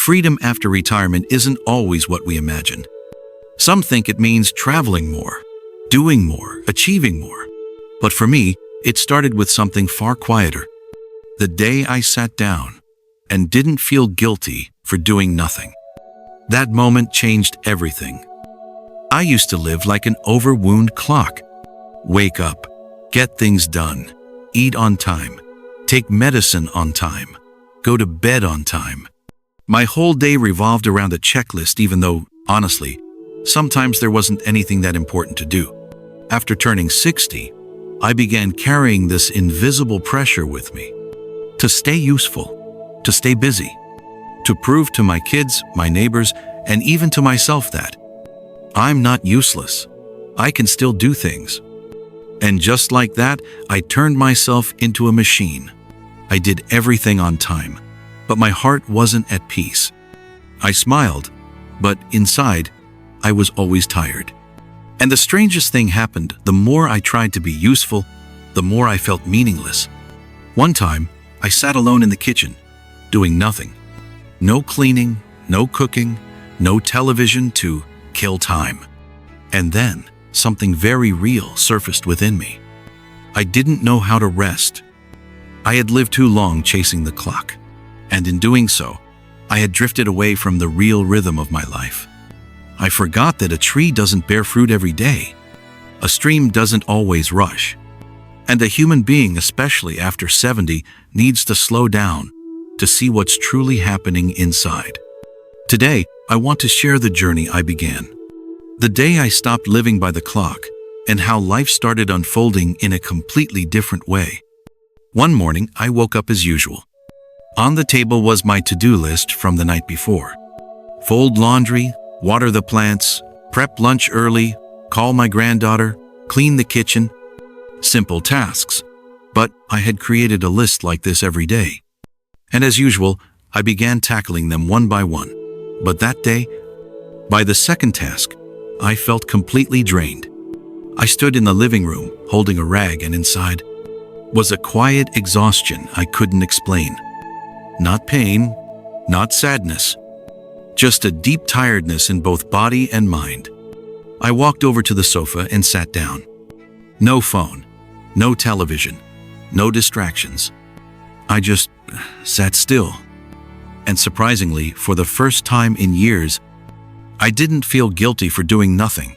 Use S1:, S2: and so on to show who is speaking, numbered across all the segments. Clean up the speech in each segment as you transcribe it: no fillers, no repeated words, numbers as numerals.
S1: Freedom after retirement isn't always what we imagine. Some think it means traveling more, doing more, achieving more. But for me, it started with something far quieter. The day I sat down and didn't feel guilty for doing nothing. That moment changed everything. I used to live like an overwound clock. Wake up, get things done, eat on time, take medicine on time, go to bed on time. My whole day revolved around a checklist, even though, honestly, sometimes there wasn't anything that important to do. After turning 60, I began carrying this invisible pressure with me. To stay useful, to stay busy, to prove to my kids, my neighbors, and even to myself that I'm not useless. I can still do things. And just like that, I turned myself into a machine. I did everything on time, but my heart wasn't at peace. I smiled, but inside, I was always tired. And the strangest thing happened. The more I tried to be useful, the more I felt meaningless. One time, I sat alone in the kitchen, doing nothing. No cleaning, no cooking, no television to kill time. And then, something very real surfaced within me. I didn't know how to rest. I had lived too long chasing the clock, and in doing so, I had drifted away from the real rhythm of my life. I forgot that a tree doesn't bear fruit every day. A stream doesn't always rush. And a human being, especially after 70, needs to slow down to see what's truly happening inside. Today, I want to share the journey I began. The day I stopped living by the clock, and how life started unfolding in a completely different way. One morning, I woke up as usual. On the table was my to-do list from the night before. Fold laundry, water the plants, prep lunch early, call my granddaughter, clean the kitchen. Simple tasks. But I had created a list like this every day. And as usual, I began tackling them one by one. But that day, by the second task, I felt completely drained. I stood in the living room, holding a rag, and inside was a quiet exhaustion I couldn't explain. Not pain, not sadness, just a deep tiredness in both body and mind. I walked over to the sofa and sat down. No phone, no television, no distractions. I just sat still. And surprisingly, for the first time in years, I didn't feel guilty for doing nothing.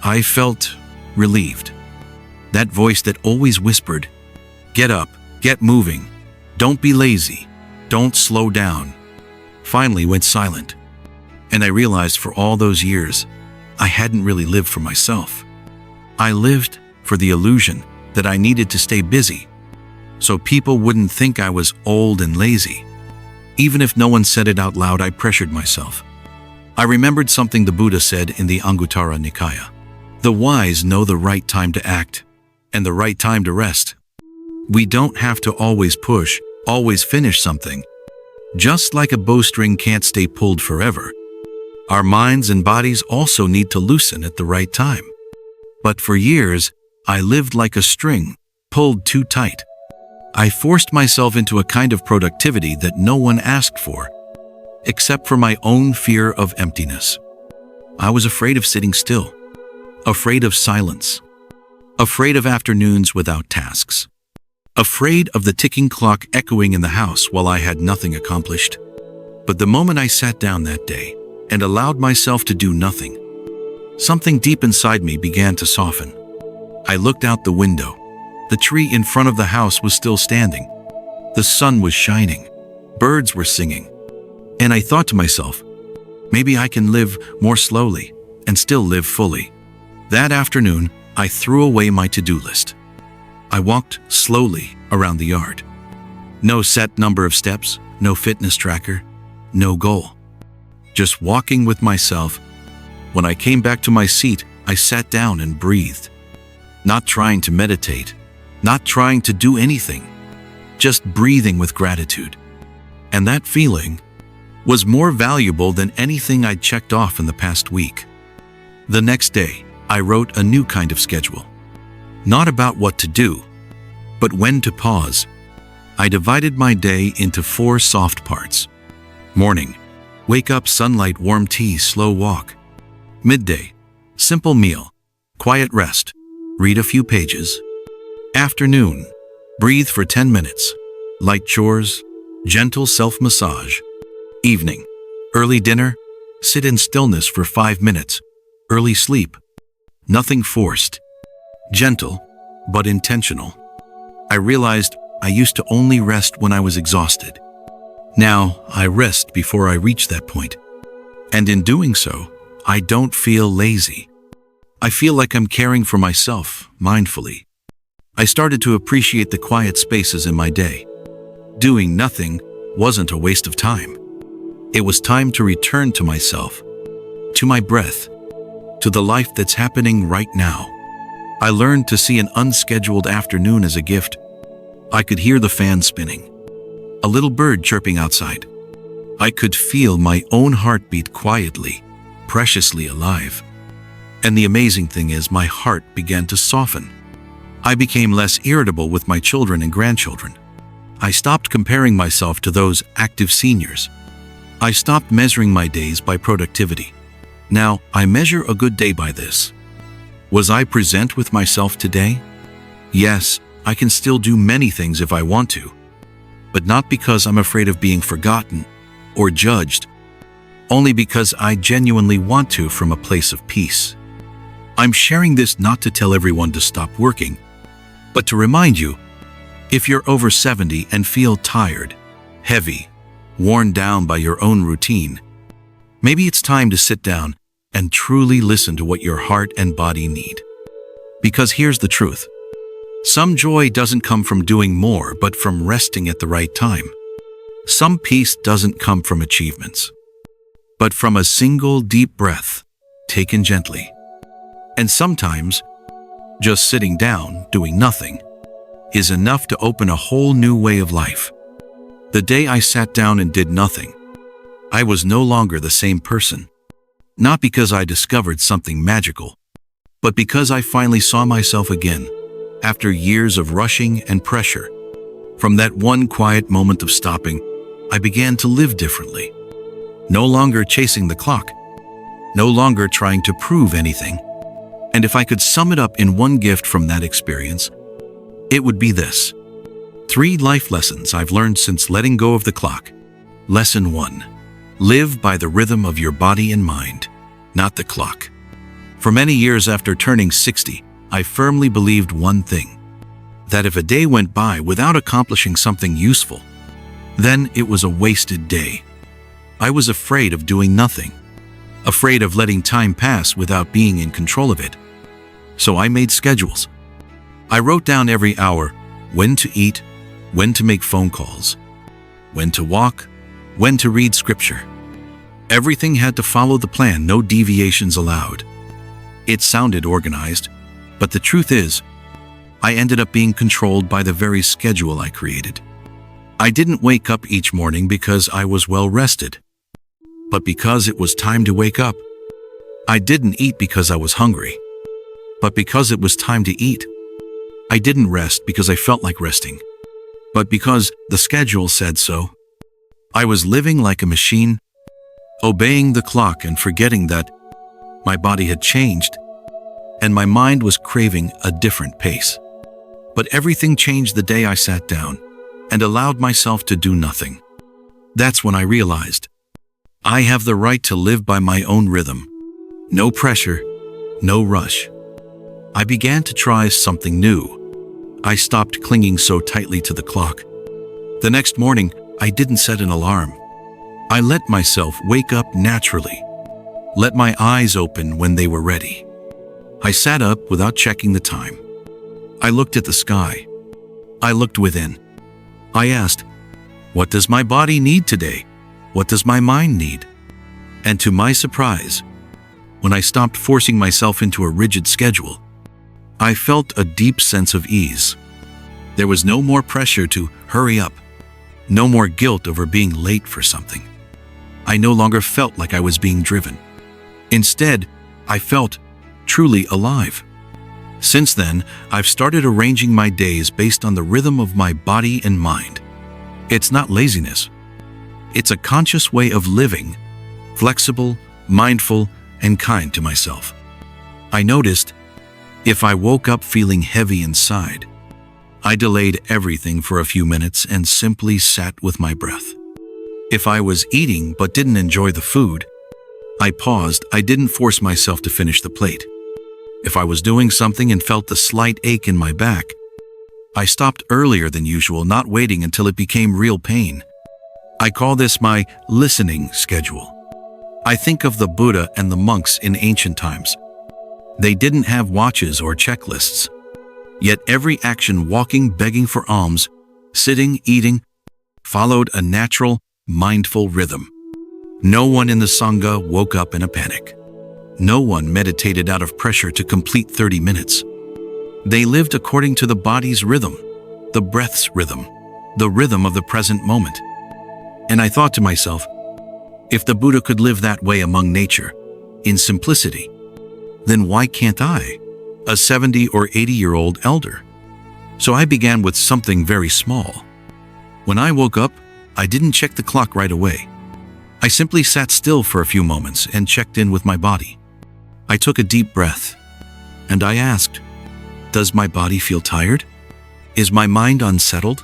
S1: I felt relieved. That voice that always whispered, "Get up, get moving, don't be lazy, don't slow down," finally went silent. And I realized for all those years, I hadn't really lived for myself. I lived for the illusion that I needed to stay busy, so people wouldn't think I was old and lazy. Even if no one said it out loud, I pressured myself. I remembered something the Buddha said in the Anguttara Nikaya. The wise know the right time to act and the right time to rest. We don't have to always push, always finish something. Just like a bowstring can't stay pulled forever, our minds and bodies also need to loosen at the right time. But for years, I lived like a string, pulled too tight. I forced myself into a kind of productivity that no one asked for, except for my own fear of emptiness. I was afraid of sitting still, afraid of silence, afraid of afternoons without tasks, afraid of the ticking clock echoing in the house while I had nothing accomplished. But the moment I sat down that day and allowed myself to do nothing, something deep inside me began to soften. I looked out the window. The tree in front of the house was still standing. The sun was shining. Birds were singing. And I thought to myself, maybe I can live more slowly and still live fully. That afternoon, I threw away my to-do list. I walked slowly around the yard. No set number of steps, no fitness tracker, no goal. Just walking with myself. When I came back to my seat, I sat down and breathed. Not trying to meditate, not trying to do anything, just breathing with gratitude. And that feeling was more valuable than anything I'd checked off in the past week. The next day, I wrote a new kind of schedule. Not about what to do, but when to pause. I divided my day into 4 soft parts. Morning, Wake up, sunlight, warm tea, slow walk. Midday, simple meal, quiet rest, read a few pages. Afternoon, breathe for 10 minutes, light chores, gentle self-massage. Evening, early dinner, sit in stillness for 5 minutes. Early sleep, nothing forced, gentle but intentional. I realized I used to only rest when I was exhausted. Now I rest before I reach that point. And in doing so, I don't feel lazy. I feel like I'm caring for myself mindfully. I started to appreciate the quiet spaces in my day. Doing nothing wasn't a waste of time. It was time to return to myself, to my breath, to the life that's happening right now. I learned to see an unscheduled afternoon as a gift. I could hear the fan spinning, a little bird chirping outside. I could feel my own heartbeat quietly, preciously alive. And the amazing thing is, my heart began to soften. I became less irritable with my children and grandchildren. I stopped comparing myself to those active seniors. I stopped measuring my days by productivity. Now, I measure a good day by this. Was I present with myself today? Yes, I can still do many things if I want to, but not because I'm afraid of being forgotten or judged, only because I genuinely want to from a place of peace. I'm sharing this not to tell everyone to stop working, but to remind you, if you're over 70 and feel tired, heavy, worn down by your own routine, maybe it's time to sit down and truly listen to what your heart and body need. Because here's the truth. Some joy doesn't come from doing more, but from resting at the right time. Some peace doesn't come from achievements, but from a single deep breath, taken gently. And sometimes, just sitting down, doing nothing, is enough to open a whole new way of life. The day I sat down and did nothing, I was no longer the same person. Not because I discovered something magical, but because I finally saw myself again, after years of rushing and pressure. From that one quiet moment of stopping, I began to live differently. No longer chasing the clock, no longer trying to prove anything. And if I could sum it up in one gift from that experience, it would be this. 3 life lessons I've learned since letting go of the clock. Lesson 1. Live by the rhythm of your body and mind, not the clock. For many years after turning 60, I firmly believed one thing, that if a day went by without accomplishing something useful, then it was a wasted day. I was afraid of doing nothing, afraid of letting time pass without being in control of it. So I made schedules. I wrote down every hour when to eat, when to make phone calls, when to walk, when to read scripture. Everything had to follow the plan, no deviations allowed. It sounded organized, but the truth is, I ended up being controlled by the very schedule I created. I didn't wake up each morning because I was well rested, but because it was time to wake up. I didn't eat because I was hungry, but because it was time to eat. I didn't rest because I felt like resting, but because the schedule said so. I was living like a machine, obeying the clock and forgetting that my body had changed and my mind was craving a different pace. But everything changed the day I sat down and allowed myself to do nothing. That's when I realized I have the right to live by my own rhythm. No pressure, no rush. I began to try something new. I stopped clinging so tightly to the clock. The next morning, I didn't set an alarm. I let myself wake up naturally. Let my eyes open when they were ready. I sat up without checking the time. I looked at the sky. I looked within. I asked, what does my body need today? What does my mind need? And to my surprise, when I stopped forcing myself into a rigid schedule, I felt a deep sense of ease. There was no more pressure to hurry up, no more guilt over being late for something. I no longer felt like I was being driven. Instead, I felt truly alive. Since then, I've started arranging my days based on the rhythm of my body and mind. It's not laziness. It's a conscious way of living flexible, mindful, and kind to myself. I noticed if I woke up feeling heavy inside, I delayed everything for a few minutes and simply sat with my breath. If I was eating but didn't enjoy the food, I paused. I didn't force myself to finish the plate. If I was doing something and felt the slight ache in my back, I stopped earlier than usual, not waiting until it became real pain. I call this my listening schedule. I think of the Buddha and the monks in ancient times. They didn't have watches or checklists. Yet every action, walking, begging for alms, sitting, eating, followed a natural, mindful rhythm. No one in the Sangha woke up in a panic. No one meditated out of pressure to complete 30 minutes. They lived according to the body's rhythm, the breath's rhythm, the rhythm of the present moment. And I thought to myself, if the Buddha could live that way among nature, in simplicity, then why can't I, a 70 or 80-year-old elder? So I began with something very small. When I woke up, I didn't check the clock right away. I simply sat still for a few moments and checked in with my body. I took a deep breath, and I asked, does my body feel tired? Is my mind unsettled?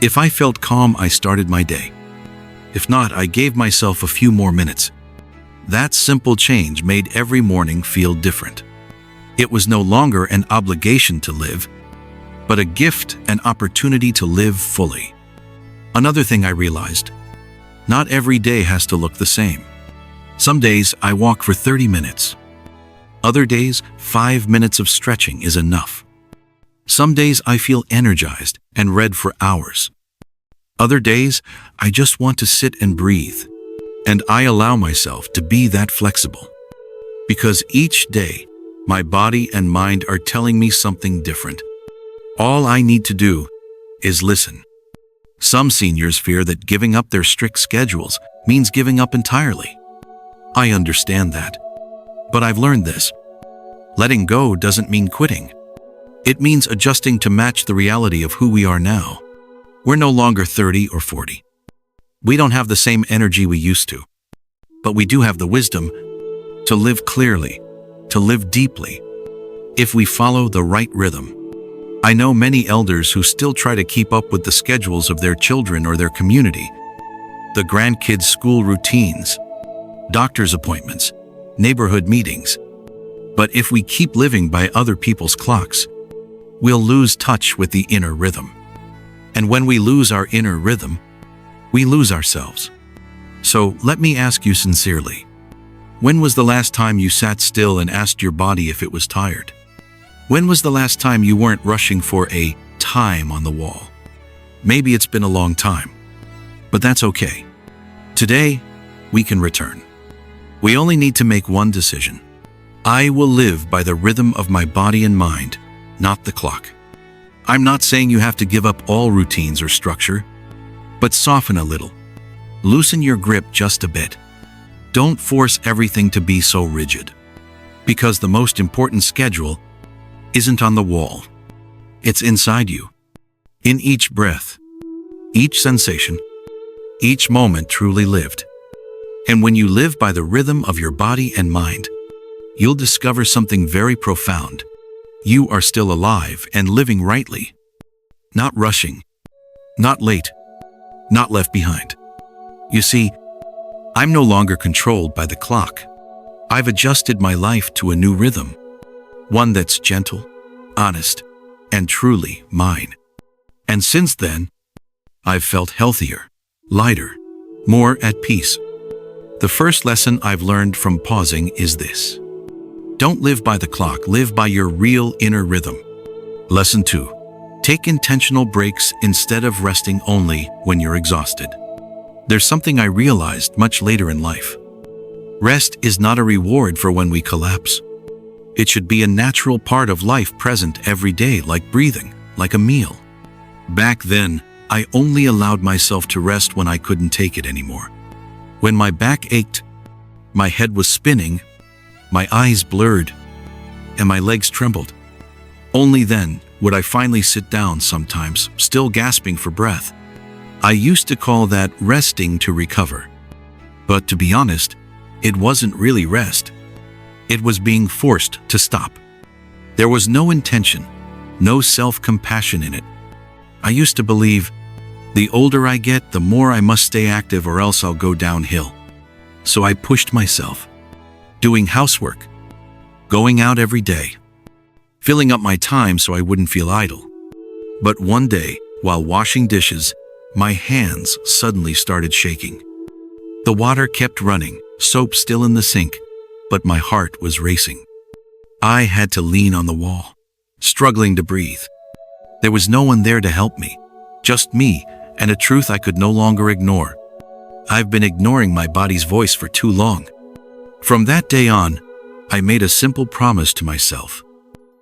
S1: If I felt calm, I started my day. If not, I gave myself a few more minutes. That simple change made every morning feel different. It was no longer an obligation to live, but a gift, an opportunity to live fully. Another thing I realized, not every day has to look the same. Some days I walk for 30 minutes. Other days, 5 minutes of stretching is enough. Some days I feel energized and read for hours. Other days, I just want to sit and breathe. And I allow myself to be that flexible. Because each day, my body and mind are telling me something different. All I need to do is listen. Some seniors fear that giving up their strict schedules means giving up entirely. I understand that. But I've learned this. Letting go doesn't mean quitting. It means adjusting to match the reality of who we are now. We're no longer 30 or 40. We don't have the same energy we used to. But we do have the wisdom to live clearly, to live deeply, if we follow the right rhythm. I know many elders who still try to keep up with the schedules of their children or their community, the grandkids' school routines, doctor's appointments, neighborhood meetings. But if we keep living by other people's clocks, we'll lose touch with the inner rhythm. And when we lose our inner rhythm, we lose ourselves. So let me ask you sincerely, when was the last time you sat still and asked your body if it was tired? When was the last time you weren't rushing for a time on the wall? Maybe it's been a long time, but that's okay. Today, we can return. We only need to make one decision. I will live by the rhythm of my body and mind, not the clock. I'm not saying you have to give up all routines or structure, but soften a little. Loosen your grip just a bit. Don't force everything to be so rigid. Because the most important schedule isn't on the wall. It's inside you. In each breath, each sensation, each moment truly lived. And when you live by the rhythm of your body and mind, you'll discover something very profound. You are still alive and living rightly. Not rushing, not late, not left behind. You see, I'm no longer controlled by the clock. I've adjusted my life to a new rhythm, one that's gentle, honest, and truly mine. And since then, I've felt healthier, lighter, more at peace. The first lesson I've learned from pausing is this. Don't live by the clock, live by your real inner rhythm. Lesson 2. Take intentional breaks instead of resting only when you're exhausted. There's something I realized much later in life. Rest is not a reward for when we collapse. It should be a natural part of life, present every day, like breathing, like a meal. Back then, I only allowed myself to rest when I couldn't take it anymore. When my back ached, my head was spinning, my eyes blurred, and my legs trembled. Only then would I finally sit down, sometimes still gasping for breath. I used to call that resting to recover. But to be honest, It wasn't really rest. It was being forced to stop. There was no intention, no self-compassion in it. I used to believe, the older I get, the more I must stay active or else I'll go downhill. So I pushed myself, doing housework, going out every day, filling up my time so I wouldn't feel idle. But one day, while washing dishes, my hands suddenly started shaking. The water kept running, soap still in the sink, but my heart was racing. I had to lean on the wall, struggling to breathe. There was no one there to help me, just me and a truth I could no longer ignore. I've been ignoring my body's voice for too long. From that day on, I made a simple promise to myself.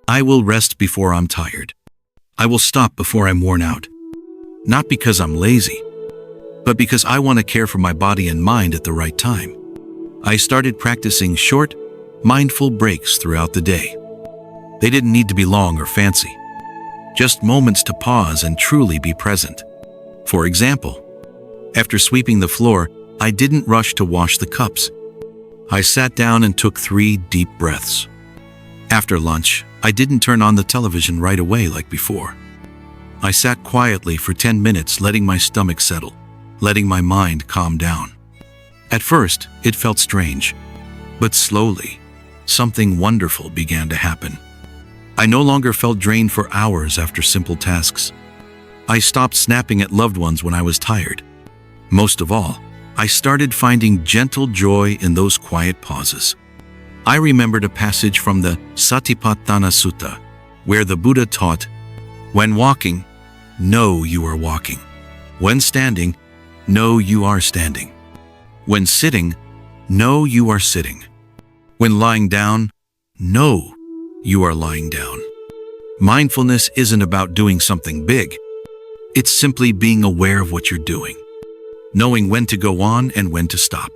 S1: I will rest before I'm tired. I will stop before I'm worn out. Not because I'm lazy, but because I want to care for my body and mind at the right time. I started practicing short, mindful breaks throughout the day. They didn't need to be long or fancy, just moments to pause and truly be present. For example, after sweeping the floor, I didn't rush to wash the cups. I sat down and took 3 deep breaths. After lunch, I didn't turn on the television right away like before. I sat quietly for 10 minutes, letting my stomach settle, letting my mind calm down. At first, it felt strange, but slowly, something wonderful began to happen. I no longer felt drained for hours after simple tasks. I stopped snapping at loved ones when I was tired. Most of all, I started finding gentle joy in those quiet pauses. I remembered a passage from the Satipatthana Sutta, where the Buddha taught, "When walking, know you are walking. When standing, know you are standing. When sitting, know you are sitting. When lying down, know you are lying down." Mindfulness isn't about doing something big. It's simply being aware of what you're doing, knowing when to go on and when to stop.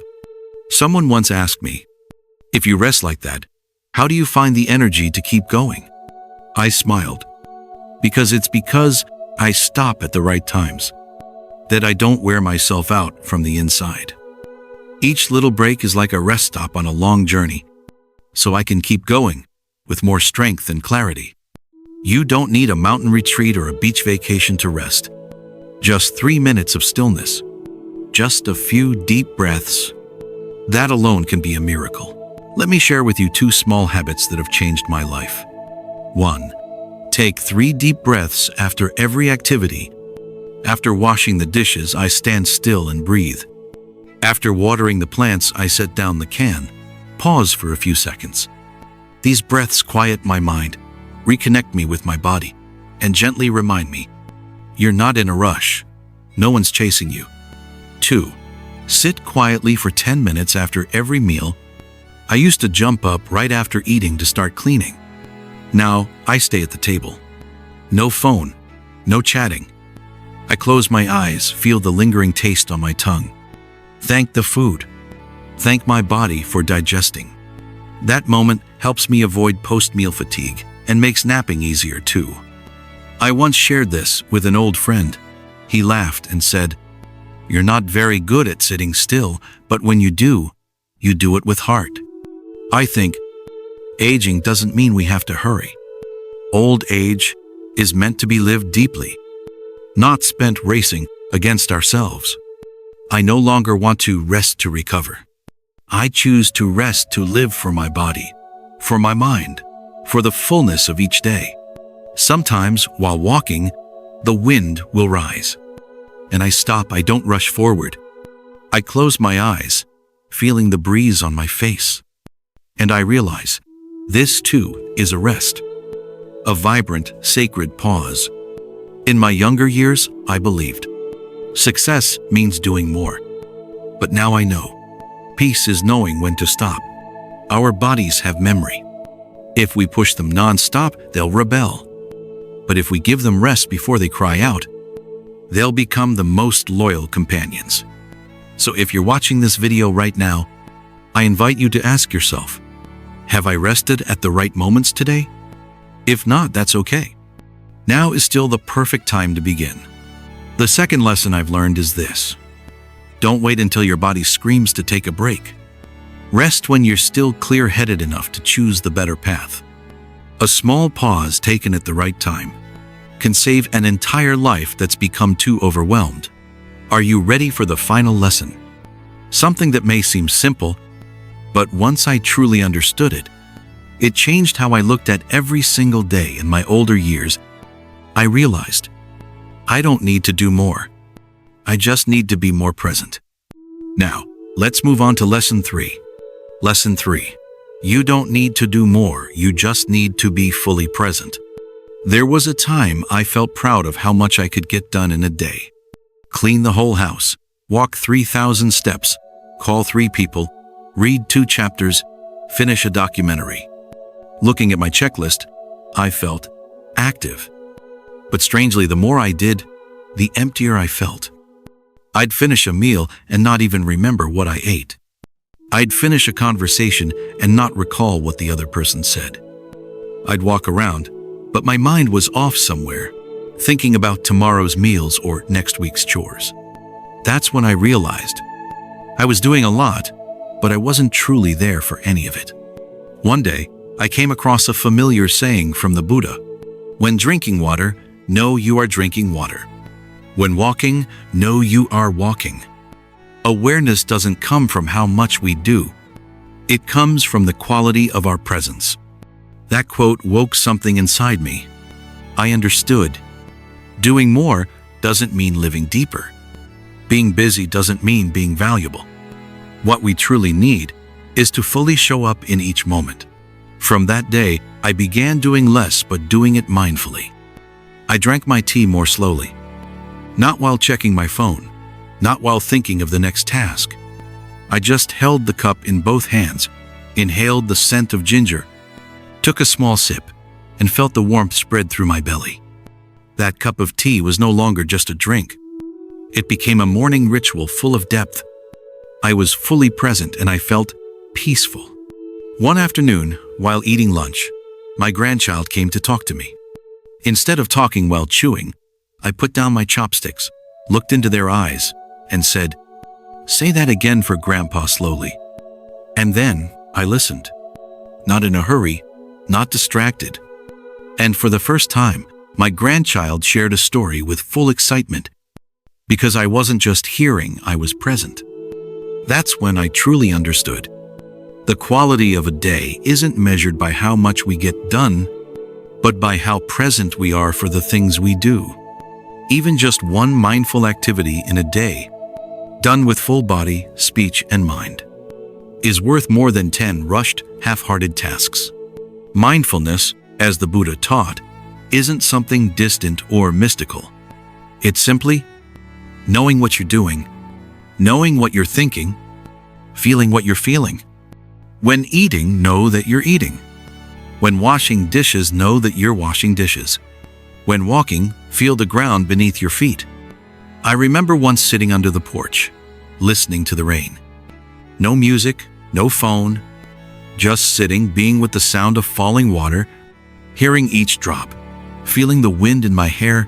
S1: Someone once asked me, "If you rest like that, how do you find the energy to keep going?" I smiled, because I stop at the right times, that I don't wear myself out from the inside. Each little break is like a rest stop on a long journey, so I can keep going with more strength and clarity. You don't need a mountain retreat or a beach vacation to rest. Just 3 minutes of stillness, just a few deep breaths. That alone can be a miracle. Let me share with you 2 small habits that have changed my life. 1. Take 3 deep breaths after every activity. After washing the dishes, I stand still and breathe. After watering the plants, I set down the can, pause for a few seconds. These breaths quiet my mind, reconnect me with my body, and gently remind me, you're not in a rush. No one's chasing you. 2. Sit quietly for 10 minutes after every meal. I used to jump up right after eating to start cleaning. Now, I stay at the table. No phone, no chatting. I close my eyes, feel the lingering taste on my tongue. Thank the food. Thank my body for digesting. That moment helps me avoid post-meal fatigue and makes napping easier too. I once shared this with an old friend. He laughed and said, "You're not very good at sitting still, but when you do it with heart." I think aging doesn't mean we have to hurry. Old age is meant to be lived deeply, not spent racing against ourselves. I no longer want to rest to recover. I choose to rest to live for my body, for my mind, for the fullness of each day. Sometimes, while walking, the wind will rise, and I stop. I don't rush forward. I close my eyes, feeling the breeze on my face, and I realize this too is a rest, a vibrant, sacred pause. In my younger years, I believed success means doing more, but now I know peace is knowing when to stop. Our bodies have memory. If we push them non-stop, they'll rebel. But if we give them rest before they cry out, they'll become the most loyal companions. So if you're watching this video right now, I invite you to ask yourself, have I rested at the right moments today? If not, that's okay. Now is still the perfect time to begin. The second lesson I've learned is this: don't wait until your body screams to take a break. Rest when you're still clear-headed enough to choose the better path. A small pause taken at the right time can save an entire life that's become too overwhelmed. Are you ready for the final lesson? Something that may seem simple, but once I truly understood it, it changed how I looked at every single day in my older years. I realized I don't need to do more. I just need to be more present. Now, let's move on to Lesson 3. Lesson 3. You don't need to do more, you just need to be fully present. There was a time I felt proud of how much I could get done in a day. Clean the whole house, walk 3,000 steps, call 3 people, read 2 chapters, finish a documentary. Looking at my checklist, I felt active. But strangely, the more I did, the emptier I felt. I'd finish a meal and not even remember what I ate. I'd finish a conversation and not recall what the other person said. I'd walk around, but my mind was off somewhere, thinking about tomorrow's meals or next week's chores. That's when I realized I was doing a lot, but I wasn't truly there for any of it. One day, I came across a familiar saying from the Buddha. When drinking water, know you are drinking water. When walking, know you are walking. Awareness doesn't come from how much we do. It comes from the quality of our presence. That quote woke something inside me. I understood. Doing more doesn't mean living deeper. Being busy doesn't mean being valuable. What we truly need is to fully show up in each moment. From that day, I began doing less but doing it mindfully. I drank my tea more slowly. Not while checking my phone. Not while thinking of the next task. I just held the cup in both hands, inhaled the scent of ginger, took a small sip, and felt the warmth spread through my belly. That cup of tea was no longer just a drink. It became a morning ritual full of depth. I was fully present and I felt peaceful. One afternoon, while eating lunch, my grandchild came to talk to me. Instead of talking while chewing, I put down my chopsticks, looked into their eyes, and said, "Say that again for Grandpa slowly." And then I listened. Not in a hurry, not distracted. And for the first time, my grandchild shared a story with full excitement. Because I wasn't just hearing, I was present. That's when I truly understood. The quality of a day isn't measured by how much we get done, but by how present we are for the things we do. Even just one mindful activity in a day, done with full body, speech, and mind, is worth more than 10 rushed, half-hearted tasks. Mindfulness, as the Buddha taught, isn't something distant or mystical. It's simply knowing what you're doing, knowing what you're thinking, feeling what you're feeling. When eating, know that you're eating. When washing dishes, know that you're washing dishes. When walking, feel the ground beneath your feet. I remember once sitting under the porch, listening to the rain. No music, no phone, just sitting, being with the sound of falling water, hearing each drop, feeling the wind in my hair,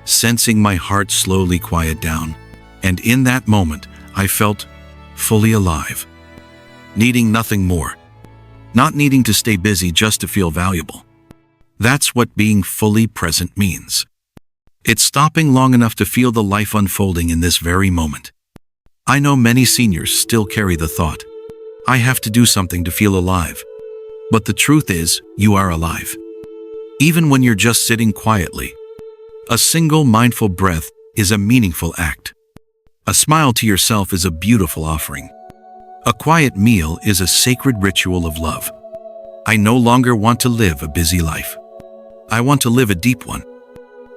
S1: sensing my heart slowly quiet down. And in that moment, I felt fully alive, needing nothing more, not needing to stay busy just to feel valuable. That's what being fully present means. It's stopping long enough to feel the life unfolding in this very moment. I know many seniors still carry the thought, I have to do something to feel alive. But the truth is, you are alive. Even when you're just sitting quietly, a single mindful breath is a meaningful act. A smile to yourself is a beautiful offering. A quiet meal is a sacred ritual of love. I no longer want to live a busy life. I want to live a deep one.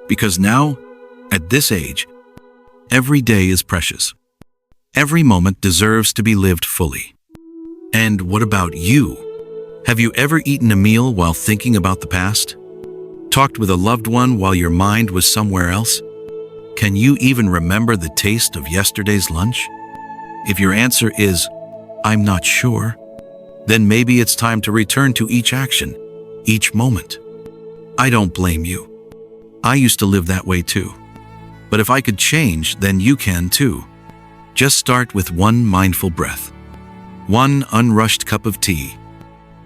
S1: Because now, at this age, every day is precious. Every moment deserves to be lived fully. And what about you? Have you ever eaten a meal while thinking about the past? Talked with a loved one while your mind was somewhere else? Can you even remember the taste of yesterday's lunch? If your answer is, I'm not sure, then maybe it's time to return to each action, each moment. I don't blame you. I used to live that way too. But if I could change, then you can too. Just start with one mindful breath. One unrushed cup of tea.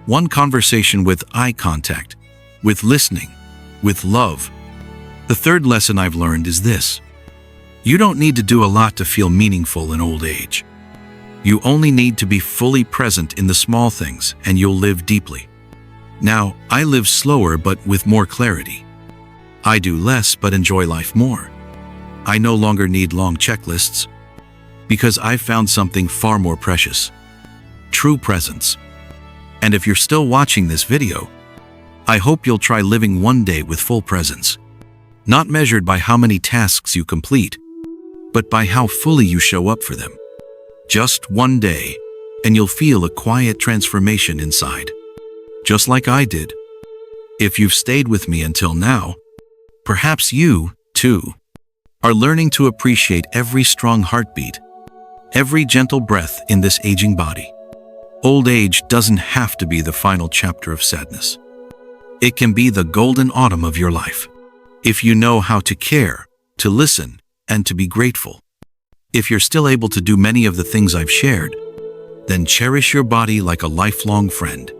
S1: One conversation with eye contact, with listening, with love. The third lesson I've learned is this: you don't need to do a lot to feel meaningful in old age. You only need to be fully present in the small things, and you'll live deeply. Now, I live slower but with more clarity. I do less but enjoy life more. I no longer need long checklists, because I've found something far more precious: true presence. And if you're still watching this video, I hope you'll try living one day with full presence, not measured by how many tasks you complete, but by how fully you show up for them. Just one day, and you'll feel a quiet transformation inside, just like I did. If you've stayed with me until now, perhaps you, too, are learning to appreciate every strong heartbeat, every gentle breath in this aging body. Old age doesn't have to be the final chapter of sadness. It can be the golden autumn of your life, if you know how to care, to listen, and to be grateful. If you're still able to do many of the things I've shared, then cherish your body like a lifelong friend,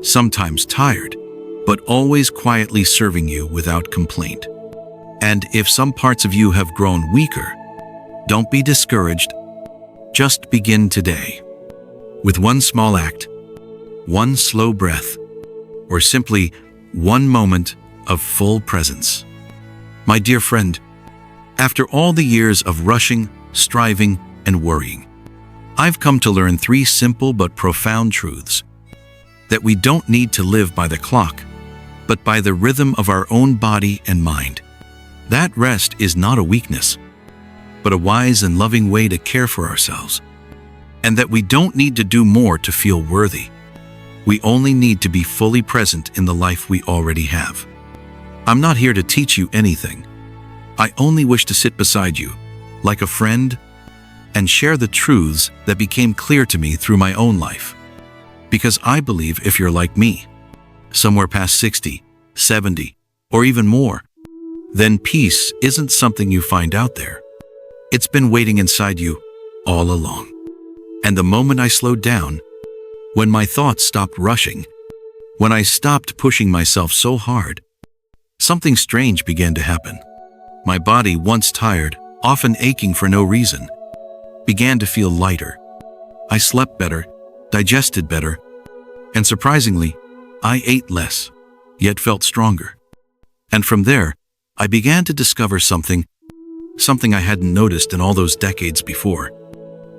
S1: sometimes tired, but always quietly serving you without complaint. And if some parts of you have grown weaker, don't be discouraged. Just begin today, with one small act, one slow breath, or simply one moment of full presence. My dear friend, after all the years of rushing, striving, and worrying, I've come to learn 3 simple but profound truths: that we don't need to live by the clock, but by the rhythm of our own body and mind. That rest is not a weakness, but a wise and loving way to care for ourselves. And that we don't need to do more to feel worthy. We only need to be fully present in the life we already have. I'm not here to teach you anything. I only wish to sit beside you, like a friend, and share the truths that became clear to me through my own life. Because I believe if you're like me, somewhere past 60, 70, or even more, then peace isn't something you find out there. It's been waiting inside you all along. And the moment I slowed down, when my thoughts stopped rushing, when I stopped pushing myself so hard, something strange began to happen. My body, once tired, often aching for no reason, began to feel lighter. I slept better, digested better, and surprisingly, I ate less, yet felt stronger. And from there, I began to discover something I hadn't noticed in all those decades before.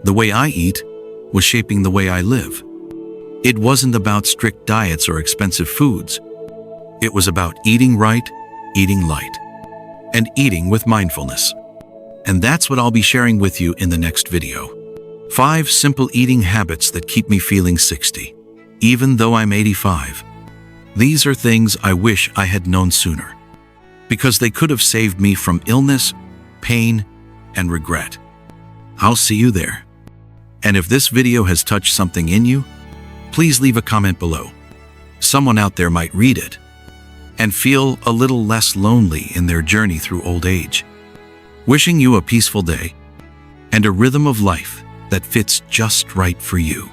S1: The way I eat was shaping the way I live. It wasn't about strict diets or expensive foods. It was about eating right, eating light, and eating with mindfulness. And that's what I'll be sharing with you in the next video. 5 simple eating habits that keep me feeling 60, even though I'm 85. These are things I wish I had known sooner, because they could have saved me from illness, pain, and regret. I'll see you there. And if this video has touched something in you, please leave a comment below. Someone out there might read it and feel a little less lonely in their journey through old age. Wishing you a peaceful day and a rhythm of life that fits just right for you.